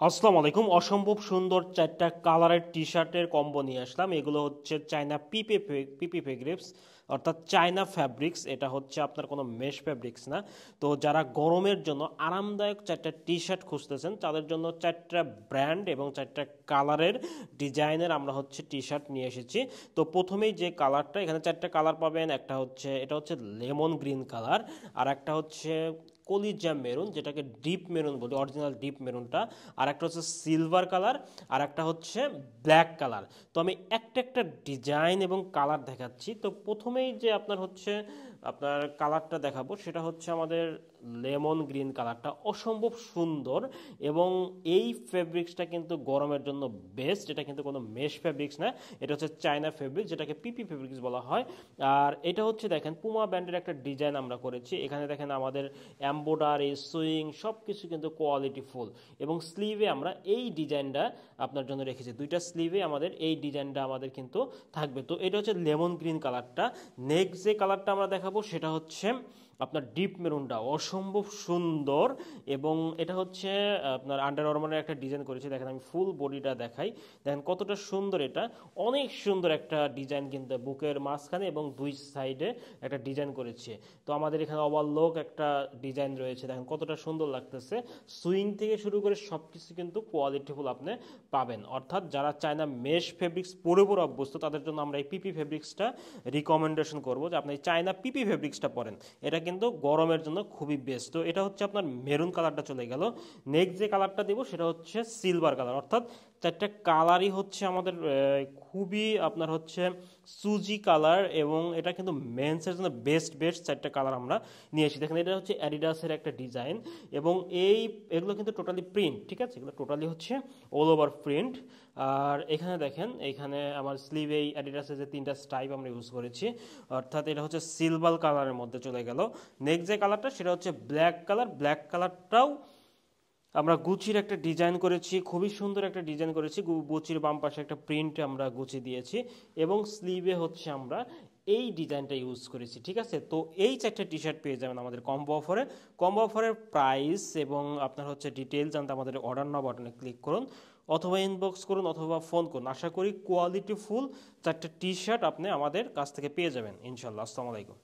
আসসালামু আলাইকুম। অসম্ভব সুন্দর চারটা কালারের টি শার্টের কম্বো নিয়ে আসলাম। এগুলো হচ্ছে চায়না পিপি ফেব্রিক্স, অর্থাৎ চায়না ফ্যাব্রিক্স। এটা হচ্ছে আপনার কোনো মেশ ফ্যাব্রিক্স না। তো যারা গরমের জন্য আরামদায়ক চারটা টি শার্ট খুঁজতেছেন তাদের জন্য চারটা ব্র্যান্ড এবং চারটা কালারের ডিজাইনের আমরা হচ্ছে টি শার্ট নিয়ে এসেছি। তো প্রথমেই যে কালারটা, এখানে চারটা কালার পাবেন। একটা হচ্ছে, এটা হচ্ছে লেমন গ্রিন কালার, আর একটা হচ্ছে কলিজা মেরুন, যেটাকে ডিপ মেরুন বলি, অরিজিনাল ডিপ মেরুনটা, আর একটা হচ্ছে সিলভার কালার, আর একটা হচ্ছে ব্ল্যাক কালার। তো আমি একটা একটা ডিজাইন এবং কালার দেখাচ্ছি। তো প্রথমেই যে আপনার কালারটা দেখাবো সেটা হচ্ছে আমাদের লেমন গ্রিন কালারটা। অসম্ভব সুন্দর এবং এই ফেব্রিক্সটা কিন্তু গরমের জন্য বেস্ট। এটা কিন্তু কোনো মেশ ফেব্রিক্স না, এটা হচ্ছে চায়না ফেব্রিক্স, যেটাকে পিপি ফেব্রিক্স বলা হয়। আর এটা হচ্ছে দেখেন পুমা ব্র্যান্ডের একটা ডিজাইন আমরা করেছি। এখানে দেখেন আমাদের এমব্রয়ডারি, সুইং সব কিছু কিন্তু কোয়ালিটি ফুল। এবং স্লিভে আমরা এই ডিজাইনটা আপনার জন্য রেখেছি, দুইটা স্লিভে আমাদের এই ডিজাইনটা আমাদের কিন্তু থাকবে। তো এটা হচ্ছে লেমন গ্রিন কালারটা। নেক্সট যে কালারটা আমরা দেখাবো সেটা হচ্ছে আপনার ডিপ মেরুনটা। অসম্ভব সুন্দর এবং এটা হচ্ছে আপনার আন্ডার আর্মারের একটা ডিজাইন করেছি। দেখেন আমি ফুল বডিটা দেখাই, দেখেন কতটা সুন্দর। এটা অনেক সুন্দর একটা ডিজাইন, কিন্তু বুকের মাঝখানে এবং দুই সাইডে একটা ডিজাইন করেছে। তো আমাদের এখানে ওভারলোক একটা ডিজাইন রয়েছে, দেখেন কতটা সুন্দর লাগতেছে। সুইং থেকে শুরু করে সব কিছু কিন্তু কোয়ালিটিফুল আপনি পাবেন। অর্থাৎ যারা চায়না মেশ ফেব্রিক্স পরে পরে অভ্যস্ত তাদের জন্য আমরা এই পিপি ফেব্রিক্সটা রিকমেন্ডেশন করবো যে আপনি চায়না পিপি ফেব্রিক্সটা পরেন। এটা কিন্তু গরমের জন্য খুবই বেস্ট। তো এটা হচ্ছে আপনার মেরুন কালারটা চলে গেল। নেক্সট যে কালারটা দেবো সেটা হচ্ছে সিলভার কালার। অর্থাৎ চারটা কালারই হচ্ছে আমাদের খুবই আপনার হচ্ছে সুজি কালার, এবং এটা কিন্তু মেন্সের জন্য বেস্ট বেস্ট চারটা কালার আমরা নিয়ে এসেছি। দেখেন এটা হচ্ছে অ্যাডিডাসের একটা ডিজাইন, এবং এগুলো কিন্তু টোটালি প্রিন্ট, ঠিক আছে, এগুলো টোটালি হচ্ছে অল ওভার প্রিন্ট। আর এখানে দেখেন, এখানে আমার স্লিভে এই অ্যাডিডাসের যে তিনটা স্টাইপ আমরা ইউজ করেছি, অর্থাৎ এটা হচ্ছে সিলভার কালারের মধ্যে চলে গেল। নেক্সট যে কালারটা সেটা হচ্ছে ব্ল্যাক কালার। ব্ল্যাক কালারটাও আমরা গুচির একটা ডিজাইন করেছি, খুবই সুন্দর একটা ডিজাইন করেছি। গুচির বাম পাশে একটা প্রিন্ট আমরা গুচি দিয়েছি, এবং স্লিভে হচ্ছে আমরা এই ডিজাইনটা ইউজ করেছি, ঠিক আছে। তো এই চারটে টি শার্ট পেয়ে যাবেন আমাদের কম্বো অফারে। কম্বো অফারের প্রাইস এবং আপনার হচ্ছে ডিটেল জানতে আমাদের অর্ডার নাও বাটনে ক্লিক করুন, অথবা ইনবক্স করুন, অথবা ফোন করুন। আশা করি কোয়ালিটি ফুল চারটে টি শার্ট আপনি আমাদের কাছ থেকে পেয়ে যাবেন ইনশাল্লাহ। আসসালামু আলাইকুম।